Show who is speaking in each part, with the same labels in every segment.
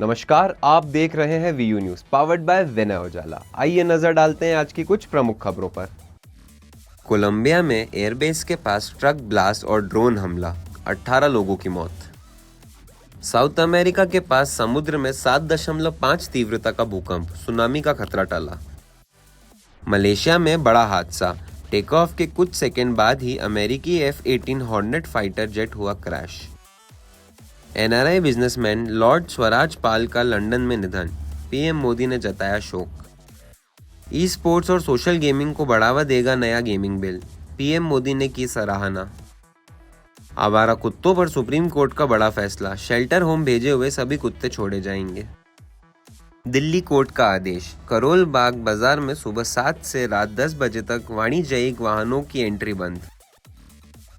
Speaker 1: नमस्कार, आप देख रहे हैं वीयू न्यूज पावर्ड बाय विनय उजाला। आइए नजर डालते हैं आज की कुछ प्रमुख खबरों पर। कोलंबिया में एयरबेस के पास ट्रक ब्लास्ट और ड्रोन हमला, 18 लोगों की मौत। साउथ अमेरिका के पास समुद्र में 7.5 तीव्रता का भूकंप, सुनामी का खतरा टला। मलेशिया में बड़ा हादसा, टेक ऑफ के कुछ सेकंड बाद ही अमेरिकी F-18 हॉर्नेट फाइटर जेट हुआ crash. NRI businessman lord Swaraj Paul का लंदन में निधन, पीएम मोदी ने जताया शोक। ई स्पोर्ट्स और सोशल गेमिंग को बढ़ावा देगा नया गेमिंग बिल, पीएम मोदी ने की सराहना। आवारा कुत्तों पर सुप्रीम कोर्ट का बड़ा फैसला, शेल्टर होम भेजे हुए सभी कुत्ते छोड़े जाएंगे। दिल्ली कोर्ट का आदेश, करोल बाग बाजार में सुबह 7 से रात 10 बजे तक वाणिज्यिक वाहनों की एंट्री बंद।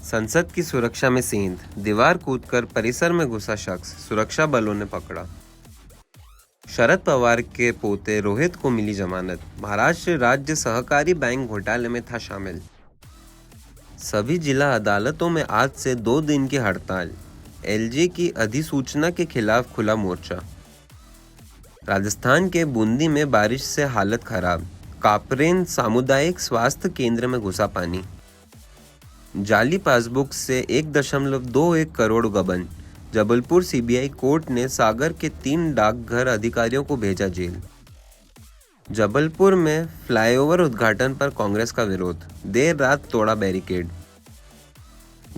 Speaker 1: संसद की सुरक्षा में सेंध, दीवार कूदकर परिसर में घुसा शख्स, सुरक्षा बलों ने पकड़ा। शरद पवार के पोते रोहित को मिली जमानत, महाराष्ट्र राज्य सहकारी बैंक घोटाले में था शामिल। सभी जिला अदालतों में आज से 2 दिन की हड़ताल, एलजी की अधिसूचना के खिलाफ खुला मोर्चा। राजस्थान के बूंदी में बारिश से हालत खराब, कापरेन सामुदायिक स्वास्थ्य केंद्र में घुसा पानी। जाली पासबुक से 1.21 करोड़ गबन, जबलपुर सीबीआई कोर्ट ने सागर के 3 डाकघर अधिकारियों को भेजा जेल। जबलपुर में फ्लाईओवर उद्घाटन पर कांग्रेस का विरोध, देर रात तोड़ा बैरिकेड।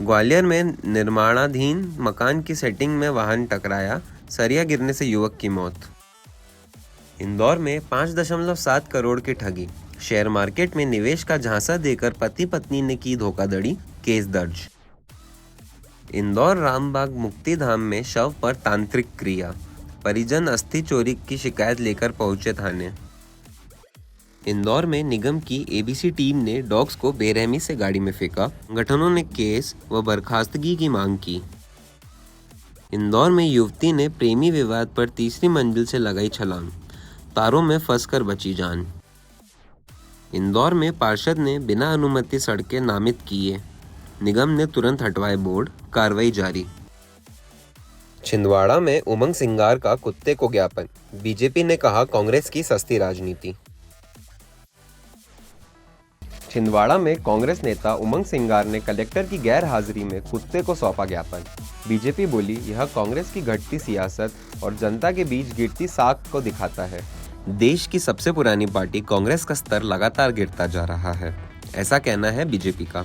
Speaker 1: ग्वालियर में निर्माणाधीन मकान की सेटिंग में वाहन टकराया, सरिया गिरने से युवक की मौत। इंदौर में 5.7 करोड़ की ठगी, शेयर मार्केट में निवेश का झांसा देकर पति पत्नी ने की धोखाधड़ी, केस दर्ज। इंदौर रामबाग मुक्तिधाम में शव पर तांत्रिक क्रिया, परिजन अस्थि चोरी की शिकायत लेकर पहुंचे थाने। इंदौर में निगम की एबीसी टीम ने डॉग्स को बेरहमी से गाड़ी में फेंका, संगठनों ने केस व बर्खास्तगी की मांग की। इंदौर में युवती ने प्रेमी विवाद पर तीसरी मंजिल से लगाई छलांग, तारों में फंसकर बची जान। इंदौर में पार्षद ने बिना अनुमति सड़कें नामित किए, निगम ने तुरंत हटवाए बोर्ड, कार्रवाई जारी। छिंदवाड़ा में उमंग सिंगार का कुत्ते को ज्ञापन, बीजेपी ने कहा कांग्रेस की सस्ती राजनीति। छिंदवाड़ा में कांग्रेस नेता उमंग सिंगार ने कलेक्टर की गैर हाजिरी में कुत्ते को सौंपा ज्ञापन। बीजेपी बोली, यह कांग्रेस की घटती सियासत और जनता के बीच गिरती साख को दिखाता है। देश की सबसे पुरानी पार्टी कांग्रेस का स्तर लगातार गिरता जा रहा है, ऐसा कहना है बीजेपी का।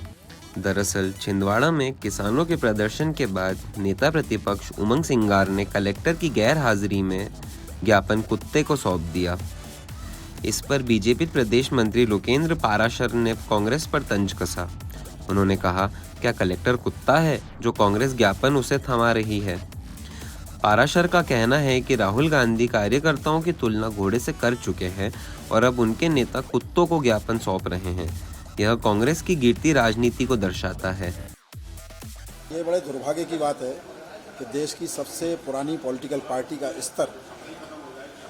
Speaker 1: दरअसल छिंदवाड़ा में किसानों के प्रदर्शन के बाद नेता प्रतिपक्ष उमंग सिंगार ने कलेक्टर की गैर हाजिरी में ज्ञापन कुत्ते को सौंप दिया। इस पर बीजेपी प्रदेश मंत्री लोकेंद्र पाराशर ने कांग्रेस पर तंज कसा। उन्होंने कहा, क्या कलेक्टर कुत्ता है जो कांग्रेस ज्ञापन उसे थमा रही है। पाराशर का कहना है कि राहुल गांधी कार्यकर्ताओं की तुलना घोड़े से कर चुके हैं और अब उनके नेता कुत्तों को ज्ञापन सौंप रहे हैं। यह कांग्रेस की गिरती राजनीति को दर्शाता है।
Speaker 2: ये बड़े दुर्भाग्य की बात है कि देश की सबसे पुरानी पॉलिटिकल पार्टी का स्तर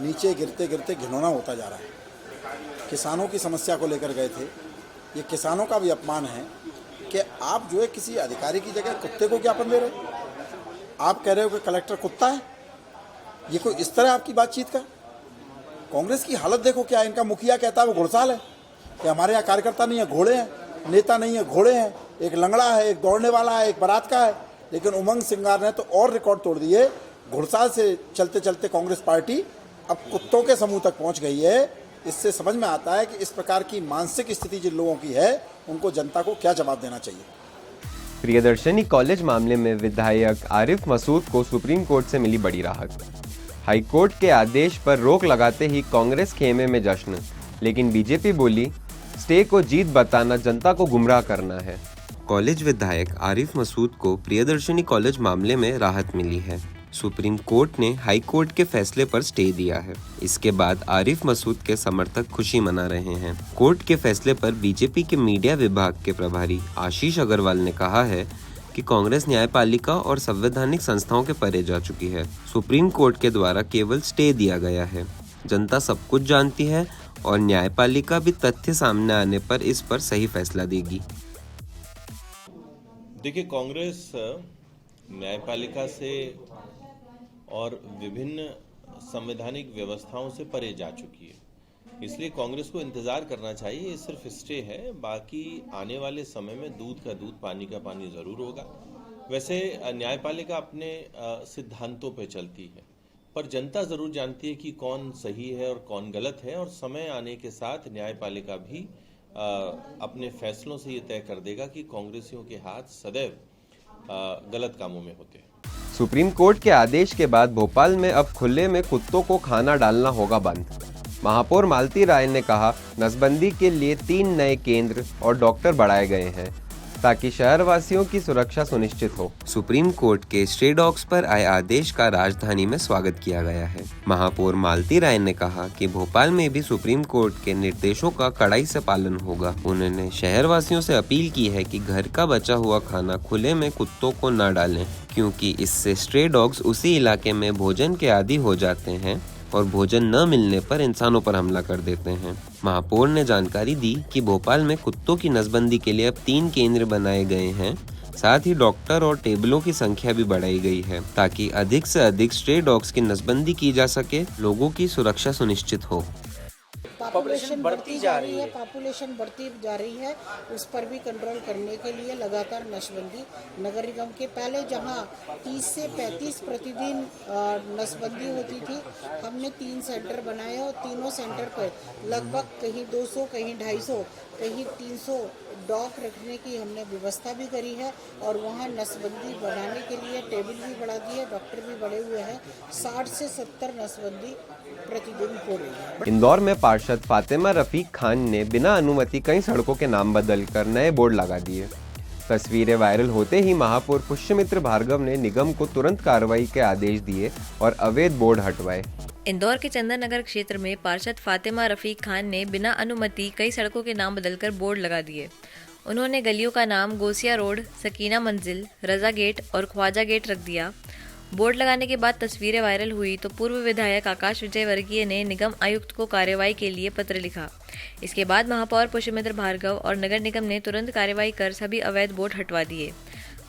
Speaker 2: नीचे गिरते गिरते घिनौना होता जा रहा है। किसानों की समस्या को लेकर गए थे, ये किसानों का भी अपमान है कि आप जो है किसी अधिकारी की जगह कुत्ते को ज्ञापन दे रहे हैं। आप कह रहे हो कि कलेक्टर कुत्ता है, ये कोई इस तरह आपकी बातचीत का। कांग्रेस की हालत देखो क्या, इनका मुखिया कहता है वो घुड़साल है कि हमारे यहाँ कार्यकर्ता नहीं है, घोड़े हैं, नेता नहीं है, घोड़े हैं, एक लंगड़ा है, एक दौड़ने वाला है, एक बारात का है। लेकिन उमंग सिंगार ने तो और रिकॉर्ड तोड़ दिए, घुड़साल से चलते चलते कांग्रेस पार्टी अब कुत्तों के समूह तक पहुँच गई है। इससे समझ में आता है कि इस प्रकार की मानसिक स्थिति जिन लोगों की है उनको जनता को क्या जवाब देना चाहिए।
Speaker 1: प्रियदर्शनी कॉलेज मामले में विधायक आरिफ मसूद को सुप्रीम कोर्ट से मिली बड़ी राहत। हाईकोर्ट के आदेश पर रोक लगाते ही कांग्रेस खेमे में जश्न, लेकिन बीजेपी बोली, स्टे को जीत बताना जनता को गुमराह करना है। कॉलेज विधायक आरिफ मसूद को प्रियदर्शनी कॉलेज मामले में राहत मिली है। सुप्रीम कोर्ट ने हाई कोर्ट के फैसले पर स्टे दिया है। इसके बाद आरिफ मसूद के समर्थक खुशी मना रहे हैं। कोर्ट के फैसले पर बीजेपी के मीडिया विभाग के प्रभारी आशीष अग्रवाल ने कहा है कि कांग्रेस न्यायपालिका और संवैधानिक संस्थाओं के परे जा चुकी है। सुप्रीम कोर्ट के द्वारा केवल स्टे दिया गया है। जनता सब कुछ जानती है और न्यायपालिका भी तथ्य सामने आने पर इस पर सही फैसला देगी।
Speaker 3: देखिए, कांग्रेस न्यायपालिका से और विभिन्न संवैधानिक व्यवस्थाओं से परे जा चुकी है। इसलिए कांग्रेस को इंतज़ार करना चाहिए। ये सिर्फ स्टे है, बाकी आने वाले समय में दूध का दूध पानी का पानी ज़रूर होगा। वैसे न्यायपालिका अपने सिद्धांतों पे चलती है, पर जनता ज़रूर जानती है कि कौन सही है और कौन गलत है, और समय आने के साथ न्यायपालिका भी अपने फैसलों से ये तय कर देगा कि कांग्रेसियों के हाथ सदैव गलत कामों में होते हैं।
Speaker 1: सुप्रीम कोर्ट के आदेश के बाद भोपाल में अब खुले में कुत्तों को खाना डालना होगा बंद। महापौर मालती राय ने कहा, नसबंदी के लिए 3 नए केंद्र और डॉक्टर बढ़ाए गए हैं ताकि शहरवासियों की सुरक्षा सुनिश्चित हो। सुप्रीम कोर्ट के स्ट्रे डॉग्स पर आए आदेश का राजधानी में स्वागत किया गया है। महापौर मालती राय ने कहा कि भोपाल में भी सुप्रीम कोर्ट के निर्देशों का कड़ाई से पालन होगा। उन्होंने शहरवासियों से अपील की है कि घर का बचा हुआ खाना खुले में कुत्तों को न डालें, क्योंकि इससे स्ट्रे डॉग्स उसी इलाके में भोजन के आदी हो जाते हैं और भोजन न मिलने पर इंसानों पर हमला कर देते हैं। महापौर ने जानकारी दी कि भोपाल में कुत्तों की नसबंदी के लिए अब 3 केंद्र बनाए गए हैं। साथ ही डॉक्टर और टेबलों की संख्या भी बढ़ाई गई है ताकि अधिक से अधिक स्ट्रे डॉग्स की नसबंदी की जा सके, लोगों की सुरक्षा सुनिश्चित हो।
Speaker 4: पॉपुलेशन बढ़ती जा रही है, पॉपुलेशन बढ़ती जा रही है, उस पर भी कंट्रोल करने के लिए लगातार नसबंदी नगर निगम के पहले जहां 30 से 35 प्रतिदिन नसबंदी होती थी, हमने 3 सेंटर बनाए और तीनों सेंटर पर लगभग कहीं 200, कहीं 250, कहीं 300 डॉग रखने की हमने व्यवस्था भी करी है और वहाँ नसबंदी बढ़ाने के लिए टेबल भी बढ़ा दी है, डॉक्टर भी बढ़े हुए हैं। 60 से 70 नसबंदी प्रतिदिन हो रही है।
Speaker 1: इंदौर में पार्षद फातिमा रफीक खान ने बिना अनुमति कई सड़कों के नाम बदलकर नए बोर्ड लगा दिए। तस्वीरें वायरल होते ही महापौर पुष्यमित्र भार्गव ने निगम को तुरंत कार्रवाई के आदेश दिए और अवैध बोर्ड हटवाए।
Speaker 5: इंदौर के चंदन नगर क्षेत्र में पार्षद फातिमा रफीक खान ने बिना अनुमति कई सड़कों के नाम बदलकर बोर्ड लगा दिए। उन्होंने गलियों का नाम गोसिया रोड, सकीना मंजिल, रजा गेट और ख्वाजा गेट रख दिया। बोर्ड लगाने के बाद तस्वीरें वायरल हुई तो पूर्व विधायक आकाश विजय वर्गीय ने निगम आयुक्त को कार्रवाई के लिए पत्र लिखा। इसके बाद महापौर पुष्यमित्र भार्गव और नगर निगम ने तुरंत कार्रवाई कर सभी अवैध बोर्ड हटवा दिए।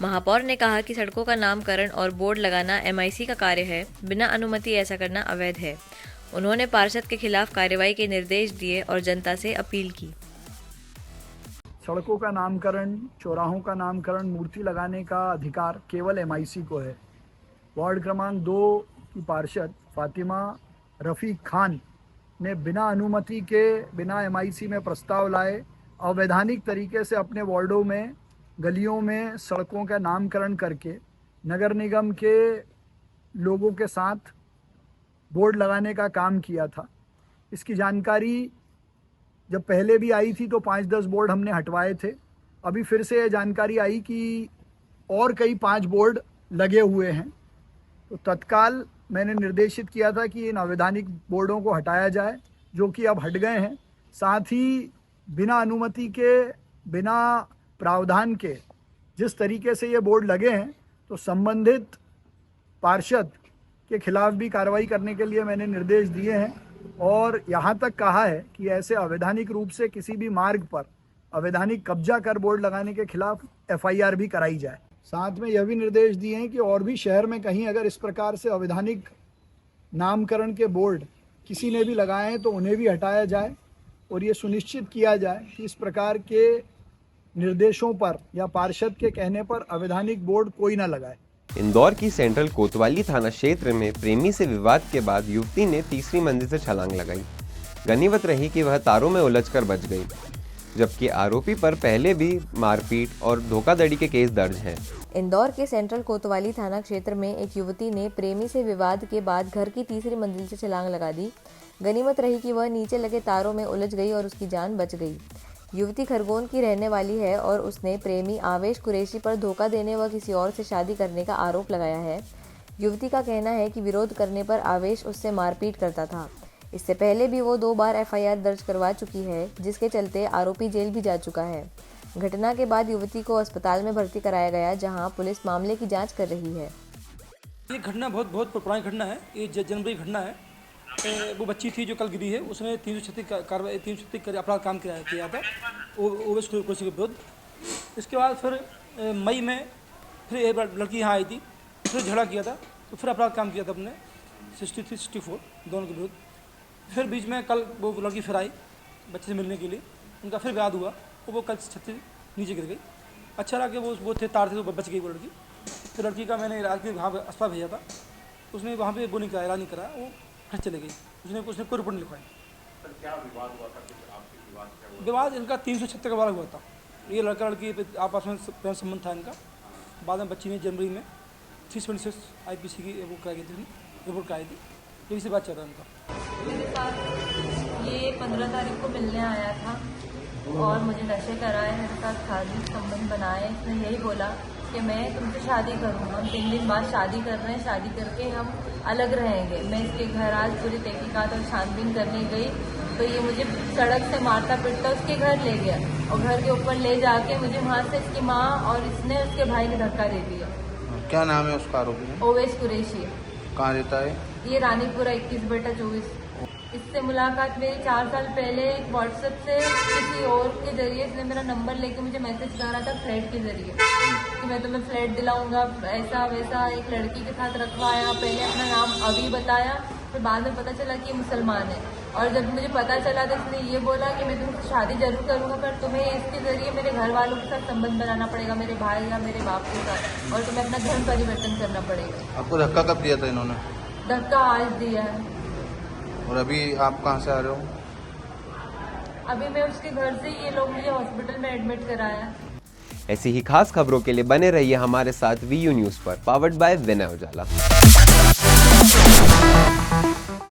Speaker 5: महापौर ने कहा कि सड़कों का नामकरण और बोर्ड लगाना MIC का कार्य है, बिना अनुमति ऐसा करना अवैध है। उन्होंने पार्षद के खिलाफ कार्रवाई के निर्देश दिए और जनता से अपील की।
Speaker 6: सड़कों का नामकरण, चौराहों का नामकरण, मूर्ति लगाने का अधिकार केवल MIC को है। वार्ड क्रमांक 2 की पार्षद फातिमा रफीक खान ने बिना अनुमति के, बिना MIC में प्रस्ताव लाए अवैधानिक तरीके से अपने वार्डों में, गलियों में सड़कों का नामकरण करके नगर निगम के लोगों के साथ बोर्ड लगाने का काम किया था। इसकी जानकारी जब पहले भी आई थी तो 5-10 बोर्ड हमने हटवाए थे। अभी फिर से जानकारी आई कि और कई 5 बोर्ड लगे हुए हैं, तो तत्काल मैंने निर्देशित किया था कि इन अवैधानिक बोर्डों को हटाया जाए, जो कि अब हट गए हैं। साथ ही बिना अनुमति के, बिना प्रावधान के जिस तरीके से ये बोर्ड लगे हैं, तो संबंधित पार्षद के खिलाफ भी कार्रवाई करने के लिए मैंने निर्देश दिए हैं और यहाँ तक कहा है कि ऐसे अवैधानिक रूप से किसी भी मार्ग पर अवैधानिक कब्जा कर बोर्ड लगाने के खिलाफ FIR भी कराई जाए। साथ में यह भी निर्देश दिए हैं कि और भी शहर में कहीं अगर इस प्रकार से अवैधानिक नामकरण के बोर्ड किसी ने भी लगाए हैं तो उन्हें भी हटाया जाए और ये सुनिश्चित किया जाए कि इस प्रकार के निर्देशों पर या पार्षद के कहने पर अवैधानिक बोर्ड कोई ना लगाए।
Speaker 1: इंदौर की सेंट्रल कोतवाली थाना क्षेत्र में प्रेमी से विवाद के बाद युवती ने तीसरी मंजिल से छलांग लगाई। गनीमत रही कि वह तारों में उलझकर बच गई, जबकि आरोपी पर पहले भी मारपीट और धोखाधड़ी के केस दर्ज हैं।
Speaker 5: इंदौर के सेंट्रल कोतवाली थाना क्षेत्र में एक युवती ने प्रेमी से विवाद के बाद घर की तीसरी मंजिल से छलांग लगा दी। गनीमत रही कि वह नीचे लगे तारों में उलझ गई और उसकी जान बच गई। युवती खरगोन की रहने वाली है और उसने प्रेमी आवेश कुरैशी पर धोखा देने व किसी और से शादी करने का आरोप लगाया है। युवती का कहना है कि विरोध करने पर आवेश उससे मारपीट करता था। इससे पहले भी वो 2 बार FIR दर्ज करवा चुकी है, जिसके चलते आरोपी जेल भी जा चुका है। घटना के बाद युवती को अस्पताल में भर्ती कराया गया, जहां पुलिस मामले की जांच कर रही है।
Speaker 7: ये घटना बहुत पुरानी घटना है। ये जनवरी घटना है। वो बच्ची थी जो कल गिरी है, उसने 336 अपराध काम किया था ओवेश कुरैशी के विरुद्ध। इसके बाद फिर मई में फिर एक लड़की यहाँ आई थी, फिर झगड़ा किया था, तो फिर अपराध काम किया था अपने। 63, 64 दोनों के विरुद्ध। फिर बीच में कल वो लड़की फिर आई बच्चे से मिलने के लिए, उनका फिर विवाद हुआ, वो कल छत से नीचे गिर गई। अच्छा लगा कि वो थे तार थे तो बच गई वो लड़की। तो लड़की का मैंने इलाज के लिए वहाँ अस्पताल भेजा था, उसने वहाँ पे वो नहीं कराया, इलाज नहीं कराया, वो घर चले गई। उसने कोई रिपोर्ट नहीं लिखवाई।
Speaker 8: क्या विवाद हुआ था, कुछ आपसी विवाद क्या हुआ?
Speaker 7: विवाद इनका 376 का वाला हुआ था। ये लड़का लड़की पे आपस में प्रेम संबंध था इनका। बाद में बच्ची ने जनवरी में 326 IPC की वो कराई थी, रिपोर्ट कराई थी। तो इसी बात चल रहा है इनका।
Speaker 5: मेरे साथ ये 15 तारीख को मिलने आया था और मुझे नशे कराए, मेरे साथ शारीरिक संबंध बनाए। इसने यही बोला कि मैं तुमसे शादी करूँगा, हम 3 दिन बाद शादी कर रहे हैं, शादी करके हम अलग रहेंगे। मैं इसके घर आज पूरी तहकीकात और छानबीन करने गई तो ये मुझे सड़क से मारता पीटता उसके घर ले गया और घर के ऊपर ले जाके मुझे वहाँ से इसकी माँ और इसने उसके भाई ने धक्का दे दिया।
Speaker 9: क्या नाम है उसका आरोपी?
Speaker 5: ओवैस कुरैशी।
Speaker 9: कहाँ रहता है?
Speaker 5: ये रानीपुरा 21/24। इससे मुलाकात मेरी 4 साल पहले व्हाट्सएप से किसी और के जरिए इसने मेरा नंबर लेके मुझे मैसेज कर रहा था फ्लैट के जरिए कि मैं तुम्हें फ्लैट दिलाऊंगा, ऐसा वैसा। एक लड़की के साथ रखवाया, पहले अपना नाम अभी बताया, फिर बाद में पता चला कि ये मुसलमान है। और जब मुझे पता चला तो इसने ये बोला कि मैं तुमसे शादी जरूर करूंगा पर तुम्हें इसके जरिए मेरे घर वालों के साथ संबंध बनाना पड़ेगा, मेरे भाई या मेरे बाप के साथ, और तुम्हें अपना धर्म परिवर्तन करना पड़ेगा।
Speaker 9: आपको धक्का कब दिया था इन्होंने?
Speaker 5: धक्का आज दिया है।
Speaker 9: और अभी आप कहाँ से आ रहे हो?
Speaker 5: अभी मैं उसके घर से, ये लोग मुझे हॉस्पिटल में एडमिट कराया।
Speaker 1: ऐसी ही खास खबरों के लिए बने रहिए हमारे साथ VU न्यूज़ पर, पावर्ड बाय विनय उजाला।